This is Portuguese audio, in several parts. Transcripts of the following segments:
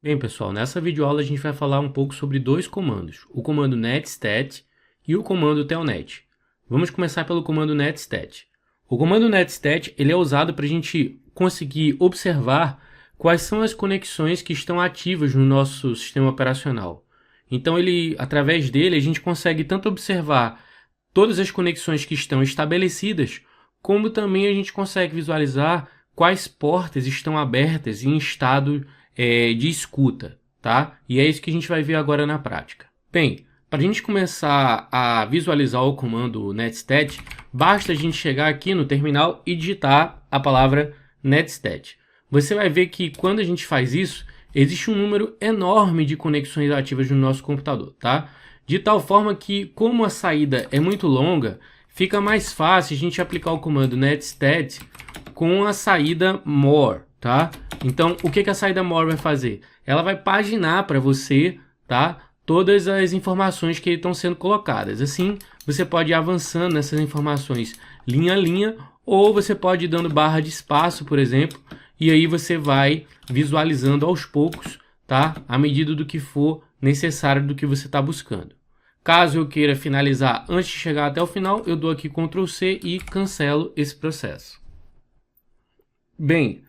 Bem, pessoal, nessa videoaula a gente vai falar um pouco sobre dois comandos, o comando netstat e o comando telnet. Vamos começar pelo comando netstat. O comando netstat ele é usado para a gente conseguir observar quais são as conexões que estão ativas no nosso sistema operacional. Então, através dele, a gente consegue tanto observar todas as conexões que estão estabelecidas, como também a gente consegue visualizar quais portas estão abertas em estado de escuta, tá? E é isso que a gente vai ver agora na prática. Bem, para a gente começar a visualizar o comando netstat, basta a gente chegar aqui no terminal e digitar a palavra netstat. Você vai ver que quando a gente faz isso, existe um número enorme de conexões ativas no nosso computador, tá? De tal forma que, como a saída é muito longa, fica mais fácil a gente aplicar o comando netstat com a saída more, tá? Então, o que a saída more vai fazer? Ela vai paginar para você, tá? Todas as informações que estão sendo colocadas. Assim, você pode ir avançando nessas informações linha a linha, ou você pode ir dando barra de espaço, por exemplo, e aí você vai visualizando aos poucos, tá? À medida do que for necessário do que você está buscando. Caso eu queira finalizar antes de chegar até o final, eu dou aqui Ctrl C e cancelo esse processo. Bem,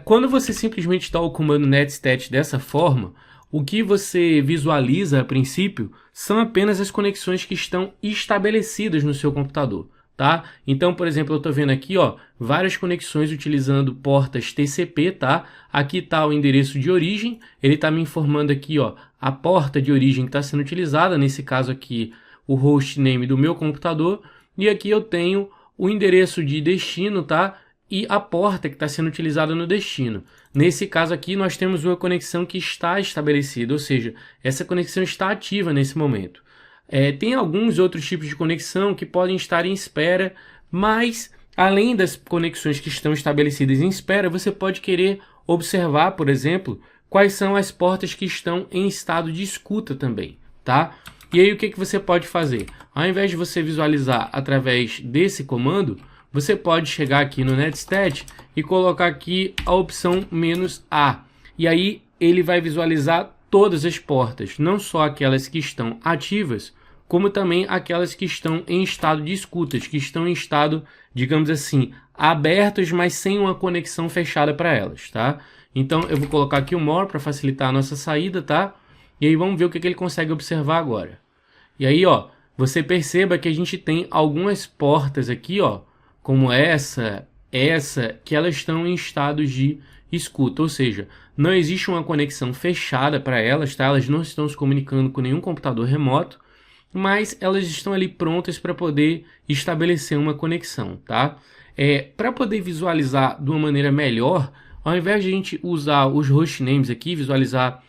quando você simplesmente dá o comando netstat dessa forma, o que você visualiza a princípio são apenas as conexões que estão estabelecidas no seu computador, tá? Então, por exemplo, eu estou vendo aqui, ó, várias conexões utilizando portas TCP, tá? Aqui está o endereço de origem, ele está me informando aqui, ó, a porta de origem que está sendo utilizada, nesse caso aqui, o hostname do meu computador, e aqui eu tenho o endereço de destino, tá? E a porta que está sendo utilizada no destino. Nesse caso aqui, nós temos uma conexão que está estabelecida, ou seja, essa conexão está ativa nesse momento. Tem alguns outros tipos de conexão que podem estar em espera, mas além das conexões que estão estabelecidas em espera, você pode querer observar, por exemplo, quais são as portas que estão em estado de escuta também, tá? E aí o que você pode fazer? Ao invés de você visualizar através desse comando, você pode chegar aqui no netstat e colocar aqui a opção "-a". E aí ele vai visualizar todas as portas, não só aquelas que estão ativas, como também aquelas que estão em estado de escutas, que estão em estado, digamos assim, abertas, mas sem uma conexão fechada para elas, tá? Então eu vou colocar aqui o more para facilitar a nossa saída, tá? E aí vamos ver o que ele consegue observar agora. E aí, ó, você perceba que a gente tem algumas portas aqui, ó, como essa, que elas estão em estados de escuta, ou seja, não existe uma conexão fechada para elas, tá? Elas não estão se comunicando com nenhum computador remoto, mas elas estão ali prontas para poder estabelecer uma conexão, tá? Para poder visualizar de uma maneira melhor, ao invés de a gente usar os hostnames aqui, visualizar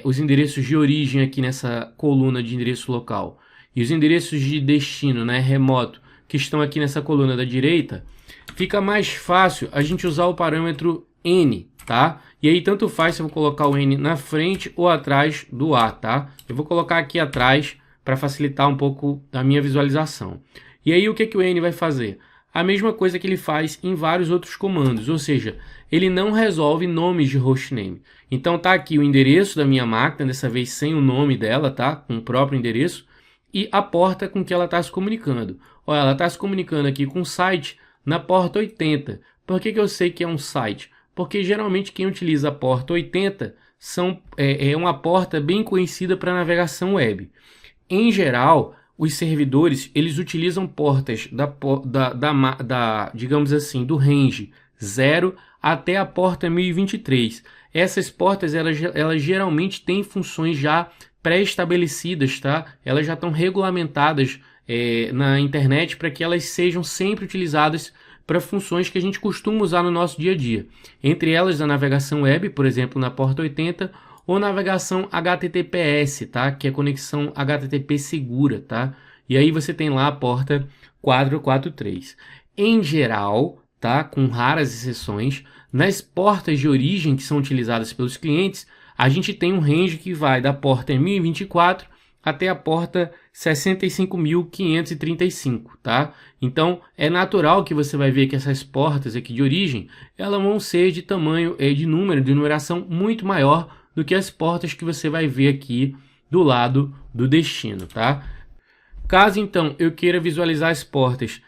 os endereços de origem aqui nessa coluna de endereço local, e os endereços de destino, né, remoto, que estão aqui nessa coluna da direita, fica mais fácil a gente usar o parâmetro N, tá? E aí tanto faz se eu vou colocar o N na frente ou atrás do A, tá? Eu vou colocar aqui atrás para facilitar um pouco a minha visualização. E aí o que o N vai fazer? A mesma coisa que ele faz em vários outros comandos, ou seja, ele não resolve nomes de hostname. Então tá aqui o endereço da minha máquina, dessa vez sem o nome dela, tá? Com o próprio endereço, e a porta com que ela está se comunicando. Olha, ela está se comunicando aqui com o site na porta 80. Por que eu sei que é um site? Porque geralmente quem utiliza a porta 80 é uma porta bem conhecida para navegação web. Em geral, os servidores eles utilizam portas digamos assim, do range 0 até a porta 1023. Essas portas elas geralmente têm funções já pré-estabelecidas, tá? Elas já estão regulamentadas na internet para que elas sejam sempre utilizadas para funções que a gente costuma usar no nosso dia a dia. Entre elas a navegação web, por exemplo, na porta 80, ou navegação HTTPS, tá? Que é conexão HTTP segura, tá? E aí você tem lá a porta 443. Em geral, tá? Com raras exceções, nas portas de origem que são utilizadas pelos clientes, a gente tem um range que vai da porta 1024 até a porta 65.535, tá? Então, é natural que você vai ver que essas portas aqui de origem, elas vão ser de tamanho, de número, de numeração muito maior do que as portas que você vai ver aqui do lado do destino, tá? Caso então eu queira visualizar as portas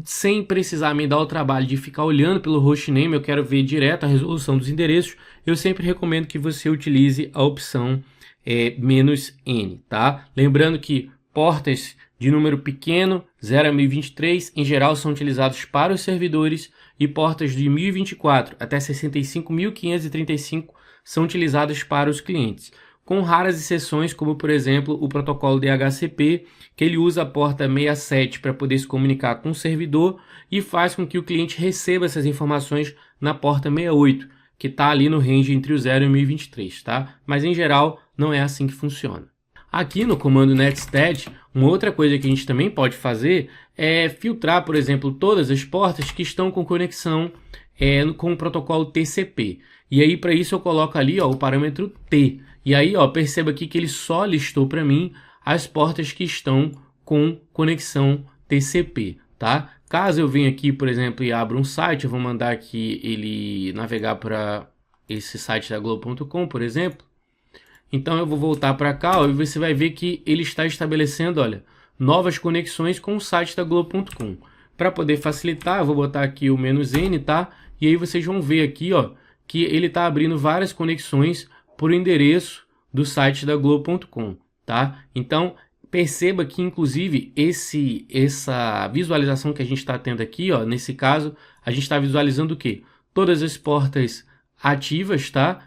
sem precisar me dar o trabalho de ficar olhando pelo hostname, eu quero ver direto a resolução dos endereços, eu sempre recomendo que você utilize a opção "-n", tá? Lembrando que portas de número pequeno, 0 a 1023, em geral são utilizados para os servidores, e portas de 1024 até 65.535 são utilizadas para os clientes, com raras exceções, como por exemplo o protocolo DHCP, que ele usa a porta 67 para poder se comunicar com o servidor e faz com que o cliente receba essas informações na porta 68, que está ali no range entre o 0 e o 1023, tá? Mas em geral não é assim que funciona. Aqui no comando netstat, uma outra coisa que a gente também pode fazer é filtrar, por exemplo, todas as portas que estão com conexão com o protocolo TCP. E aí, para isso, eu coloco ali o parâmetro T. E aí, perceba aqui que ele só listou para mim as portas que estão com conexão TCP, tá? Caso eu venha aqui, por exemplo, e abra um site, eu vou mandar aqui ele navegar para esse site da Globo.com, por exemplo. Então eu vou voltar para cá e você vai ver que ele está estabelecendo, olha, novas conexões com o site da Globo.com. Para poder facilitar, eu vou botar aqui o "-n", tá? E aí vocês vão ver aqui, que ele está abrindo várias conexões por endereço do site da Globo.com, tá? Então perceba que inclusive essa visualização que a gente está tendo aqui, nesse caso, a gente está visualizando o quê? Todas as portas ativas, tá?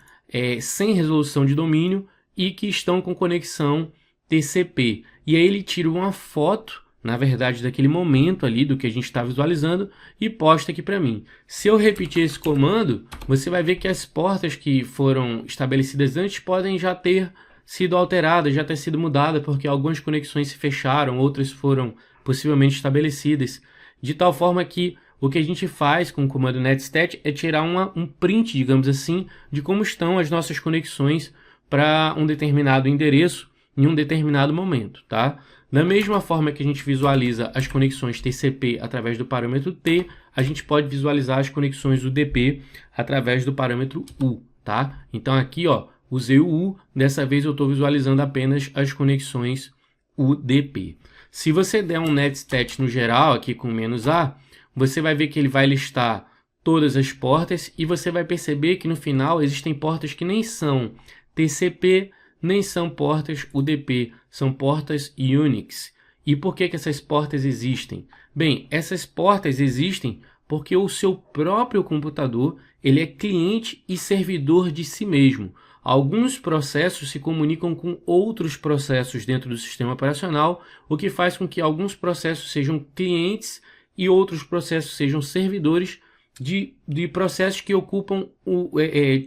Sem resolução de domínio e que estão com conexão TCP. E aí ele tira uma foto, na verdade, daquele momento ali do que a gente está visualizando e posta aqui para mim. Se eu repetir esse comando, você vai ver que as portas que foram estabelecidas antes podem já ter sido alteradas, já ter sido mudadas, porque algumas conexões se fecharam, outras foram possivelmente estabelecidas, de tal forma que o que a gente faz com o comando netstat é tirar um print, digamos assim, de como estão as nossas conexões para um determinado endereço em um determinado momento, tá? Da mesma forma que a gente visualiza as conexões TCP através do parâmetro T, a gente pode visualizar as conexões UDP através do parâmetro U, tá? Então aqui, usei o U, dessa vez eu estou visualizando apenas as conexões UDP. Se você der um netstat no geral aqui com "-a", você vai ver que ele vai listar todas as portas e você vai perceber que no final existem portas que nem são TCP, nem são portas UDP, são portas Unix. E por que essas portas existem? Bem, essas portas existem porque o seu próprio computador ele é cliente e servidor de si mesmo. Alguns processos se comunicam com outros processos dentro do sistema operacional, o que faz com que alguns processos sejam clientes e outros processos sejam servidores de processos que ocupam,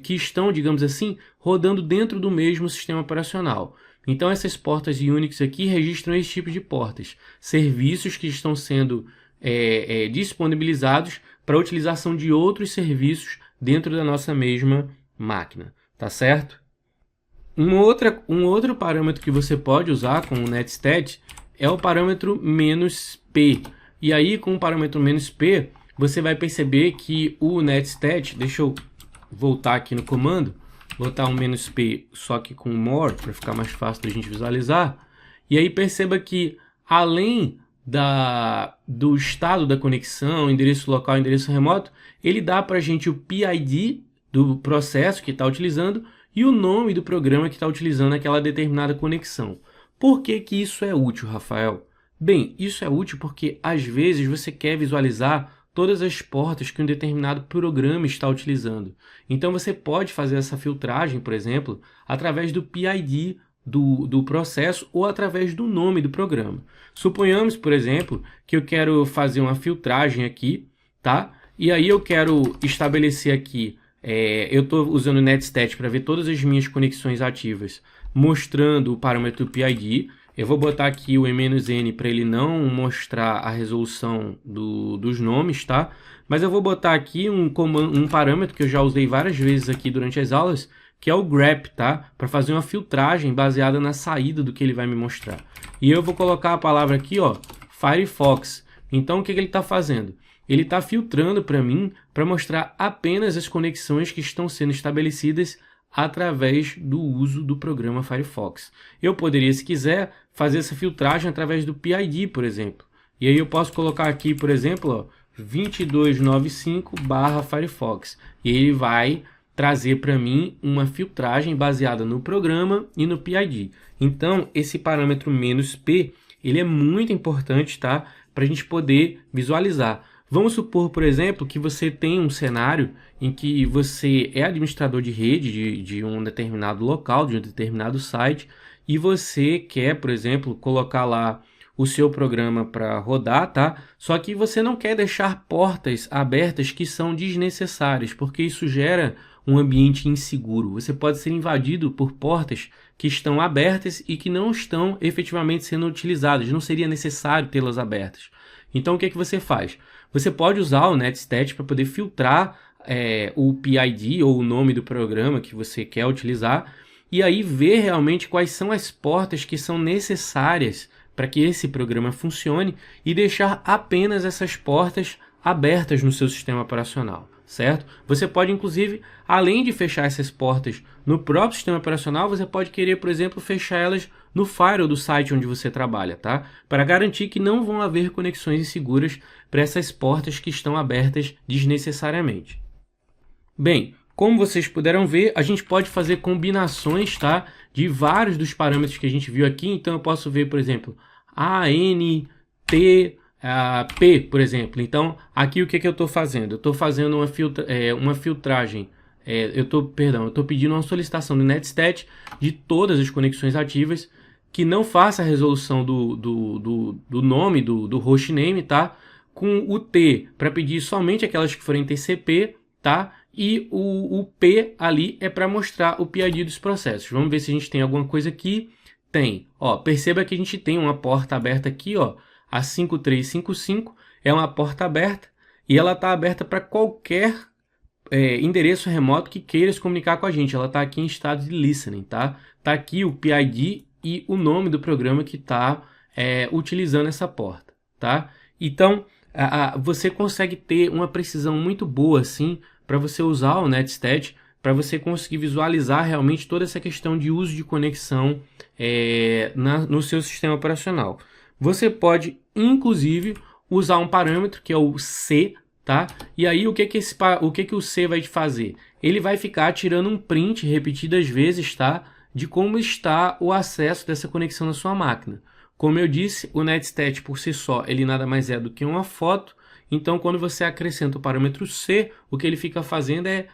que estão, digamos assim, rodando dentro do mesmo sistema operacional. Então essas portas Unix aqui registram esse tipo de portas, serviços que estão sendo disponibilizados para a utilização de outros serviços dentro da nossa mesma máquina, tá certo? Um outro parâmetro que você pode usar com o netstat é o parâmetro "-p". E aí, com o parâmetro "-p", você vai perceber que o netstat, deixa eu voltar aqui no comando, botar um "-p" só que com more, para ficar mais fácil da gente visualizar. E aí perceba que, além do estado da conexão, endereço local, endereço remoto, ele dá para a gente o PID do processo que está utilizando e o nome do programa que está utilizando aquela determinada conexão. Por que que isso é útil, Rafael? Bem, isso é útil porque às vezes você quer visualizar todas as portas que um determinado programa está utilizando. Então você pode fazer essa filtragem, por exemplo, através do PID do processo ou através do nome do programa. Suponhamos, por exemplo, que eu quero fazer uma filtragem aqui, tá? E aí eu quero estabelecer aqui, eu estou usando o netstat para ver todas as minhas conexões ativas, mostrando o parâmetro PID. Eu vou botar aqui o "-n" para ele não mostrar a resolução dos nomes, tá? Mas eu vou botar aqui um parâmetro que eu já usei várias vezes aqui durante as aulas, que é o grep, tá? Para fazer uma filtragem baseada na saída do que ele vai me mostrar. E eu vou colocar a palavra aqui, Firefox. Então o que ele está fazendo? Ele está filtrando para mim para mostrar apenas as conexões que estão sendo estabelecidas através do uso do programa Firefox. Eu poderia, se quiser, fazer essa filtragem através do PID, por exemplo. E aí eu posso colocar aqui, por exemplo, ó, 2295/Firefox. E ele vai trazer para mim uma filtragem baseada no programa e no PID. Então, esse parâmetro "-p", ele é muito importante, tá? Para a gente poder visualizar. Vamos supor, por exemplo, que você tem um cenário em que você é administrador de rede de um determinado local, de um determinado site, e você quer, por exemplo, colocar lá o seu programa para rodar, tá? Só que você não quer deixar portas abertas que são desnecessárias, porque isso gera um ambiente inseguro. Você pode ser invadido por portas que estão abertas e que não estão efetivamente sendo utilizadas. Não seria necessário tê-las abertas. Então, o que é que você faz? Você pode usar o netstat para poder filtrar o PID ou o nome do programa que você quer utilizar e aí ver realmente quais são as portas que são necessárias para que esse programa funcione e deixar apenas essas portas abertas no seu sistema operacional, certo? Você pode, inclusive, além de fechar essas portas no próprio sistema operacional, você pode querer, por exemplo, fechar elas no firewall do site onde você trabalha, tá? Para garantir que não vão haver conexões inseguras para essas portas que estão abertas desnecessariamente. Bem, como vocês puderam ver, a gente pode fazer combinações, tá, de vários dos parâmetros que a gente viu aqui. Então eu posso ver, por exemplo, ANT, P, por exemplo. Então aqui o que eu estou fazendo? Eu estou fazendo uma filtragem. Eu estou pedindo uma solicitação do netstat de todas as conexões ativas que não faça a resolução do nome do hostname, tá? Com o T para pedir somente aquelas que forem TCP, tá? E o P ali é para mostrar o PID dos processos. Vamos ver se a gente tem alguma coisa aqui. Tem. Ó, perceba que a gente tem uma porta aberta aqui, ó, a 5355 é uma porta aberta e ela está aberta para qualquer endereço remoto que queira se comunicar com a gente. Ela está aqui em estado de listening, tá? Tá aqui o PID e o nome do programa que está utilizando essa porta, tá? Então, você consegue ter uma precisão muito boa, assim, para você usar o netstat, para você conseguir visualizar realmente toda essa questão de uso de conexão no seu sistema operacional. Você pode, inclusive, usar um parâmetro que é o C, tá? E aí o que o C vai fazer? Ele vai ficar tirando um print repetidas vezes, tá? De como está o acesso dessa conexão na sua máquina. Como eu disse, o netstat por si só, ele nada mais é do que uma foto. Então, quando você acrescenta o parâmetro C, o que ele fica fazendo é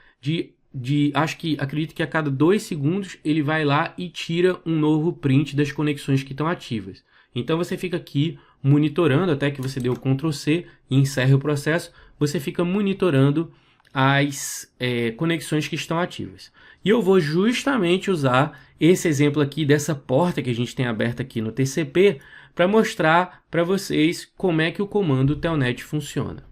acredito que a cada 2 segundos ele vai lá e tira um novo print das conexões que estão ativas. Então você fica aqui monitorando, até que você dê o Ctrl C e encerre o processo, você fica monitorando as conexões que estão ativas. E eu vou justamente usar esse exemplo aqui dessa porta que a gente tem aberta aqui no TCP para mostrar para vocês como é que o comando telnet funciona.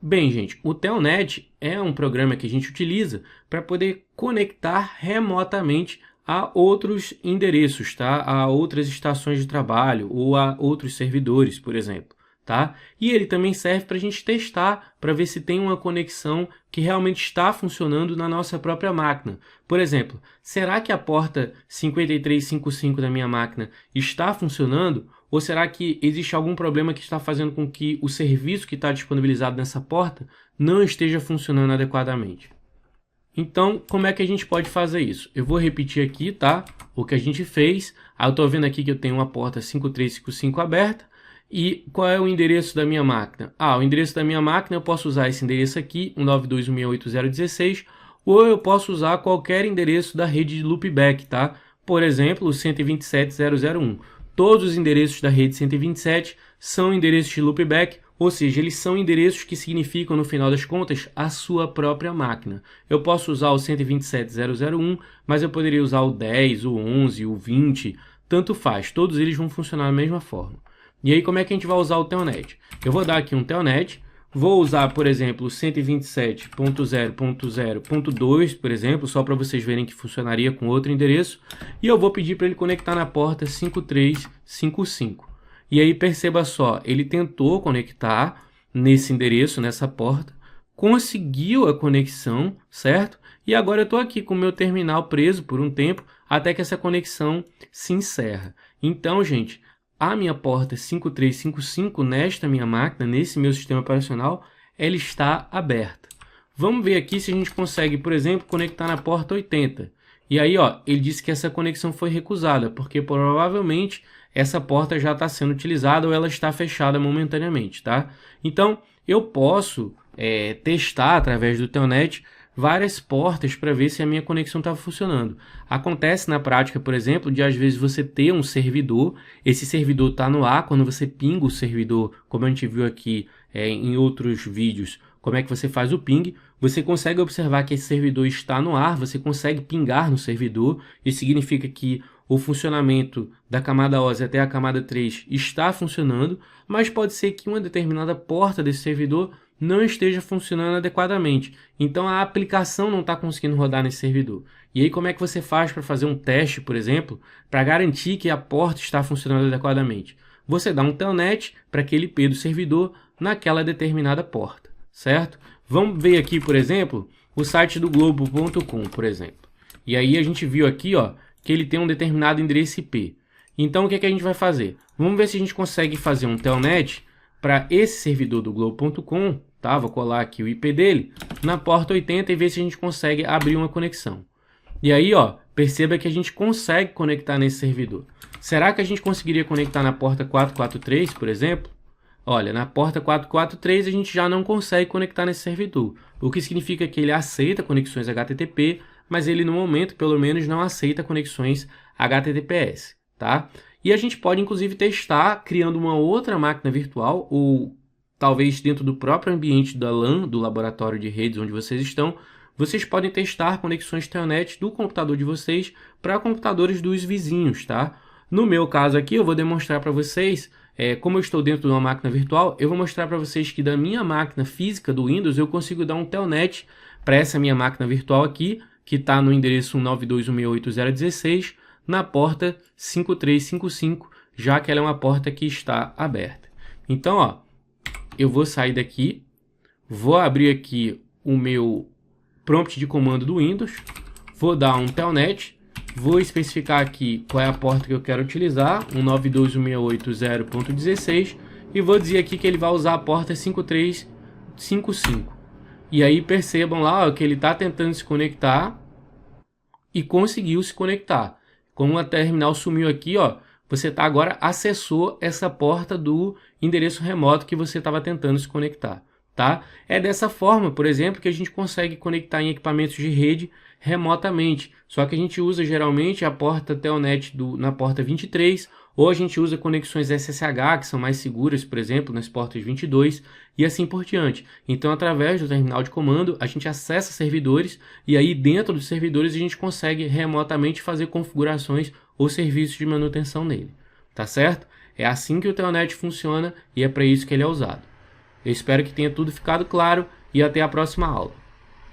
Bem, gente, o telnet é um programa que a gente utiliza para poder conectar remotamente a outros endereços, tá? A outras estações de trabalho ou a outros servidores, por exemplo, tá? E ele também serve para a gente testar, para ver se tem uma conexão que realmente está funcionando na nossa própria máquina. Por exemplo, será que a porta 5355 da minha máquina está funcionando? Ou será que existe algum problema que está fazendo com que o serviço que está disponibilizado nessa porta não esteja funcionando adequadamente? Então, como é que a gente pode fazer isso? Eu vou repetir aqui, tá? O que a gente fez. Eu estou vendo aqui que eu tenho uma porta 5355 aberta. E qual é o endereço da minha máquina? O endereço da minha máquina, eu posso usar esse endereço aqui, 192.168.0.16, ou eu posso usar qualquer endereço da rede de loopback, tá? Por exemplo, o 127.0.0.1. Todos os endereços da rede 127 são endereços de loopback, ou seja, eles são endereços que significam, no final das contas, a sua própria máquina. Eu posso usar o 127.0.0.1, mas eu poderia usar o 10, o 11, o 20, tanto faz. Todos eles vão funcionar da mesma forma. E aí, como é que a gente vai usar o telnet? Eu vou dar aqui um telnet, vou usar, por exemplo, o 127.0.0.2, por exemplo, só para vocês verem que funcionaria com outro endereço, e eu vou pedir para ele conectar na porta 5355. E aí, perceba só, ele tentou conectar nesse endereço, nessa porta, conseguiu a conexão, certo? E agora eu estou aqui com o meu terminal preso por um tempo até que essa conexão se encerra. Então, gente, a minha porta 5355 nesta minha máquina, nesse meu sistema operacional, ela está aberta. Vamos ver aqui se a gente consegue, por exemplo, conectar na porta 80. E aí, ó, ele disse que essa conexão foi recusada, porque provavelmente essa porta já está sendo utilizada ou ela está fechada momentaneamente, tá? Então, eu posso testar através do Telnet várias portas para ver se a minha conexão está funcionando. Acontece na prática, por exemplo, de às vezes você ter um servidor, esse servidor está no ar, quando você pinga o servidor, como a gente viu aqui em outros vídeos, como é que você faz o ping, você consegue observar que esse servidor está no ar, você consegue pingar no servidor, isso significa que o funcionamento da camada OSI até a camada 3 está funcionando, mas pode ser que uma determinada porta desse servidor não esteja funcionando adequadamente. Então a aplicação não está conseguindo rodar nesse servidor. E aí como é que você faz para fazer um teste, por exemplo, para garantir que a porta está funcionando adequadamente? Você dá um telnet para aquele IP do servidor naquela determinada porta, certo? Vamos ver aqui, por exemplo, o site do Globo.com, por exemplo. E aí a gente viu aqui, ó, que ele tem um determinado endereço IP. Então o que é que a gente vai fazer? Vamos ver se a gente consegue fazer um telnet para esse servidor do Globo.com, tá? Vou colar aqui o IP dele na porta 80 e ver se a gente consegue abrir uma conexão. E aí, ó, perceba que a gente consegue conectar nesse servidor. Será que a gente conseguiria conectar na porta 443, por exemplo? Olha, na porta 443 a gente já não consegue conectar nesse servidor, o que significa que ele aceita conexões HTTP, mas ele no momento, pelo menos, não aceita conexões HTTPS, tá? E a gente pode, inclusive, testar criando uma outra máquina virtual, ou talvez dentro do próprio ambiente da LAN, do laboratório de redes onde vocês estão, vocês podem testar conexões Telnet do computador de vocês para computadores dos vizinhos, tá? No meu caso aqui, eu vou demonstrar para vocês, como eu estou dentro de uma máquina virtual, eu vou mostrar para vocês que da minha máquina física do Windows, eu consigo dar um Telnet para essa minha máquina virtual aqui, que está no endereço 192.168.0.16, na porta 5355, já que ela é uma porta que está aberta. Então, ó, eu vou sair daqui, vou abrir aqui o meu prompt de comando do Windows, vou dar um telnet, vou especificar aqui qual é a porta que eu quero utilizar, 192.168.0.16, e vou dizer aqui que ele vai usar a porta 5355. E aí percebam lá, ó, que ele está tentando se conectar e conseguiu se conectar. Como a terminal sumiu aqui, ó, você agora acessou essa porta do endereço remoto que você estava tentando se conectar, tá? É dessa forma, por exemplo, que a gente consegue conectar em equipamentos de rede remotamente. Só que a gente usa geralmente a porta Telnet na porta 23, ou a gente usa conexões SSH, que são mais seguras, por exemplo, nas portas 22, e assim por diante. Então, através do terminal de comando, a gente acessa servidores, e aí dentro dos servidores a gente consegue remotamente fazer configurações ou serviços de manutenção nele. Tá certo? É assim que o Telnet funciona, e é para isso que ele é usado. Eu espero que tenha tudo ficado claro, e até a próxima aula.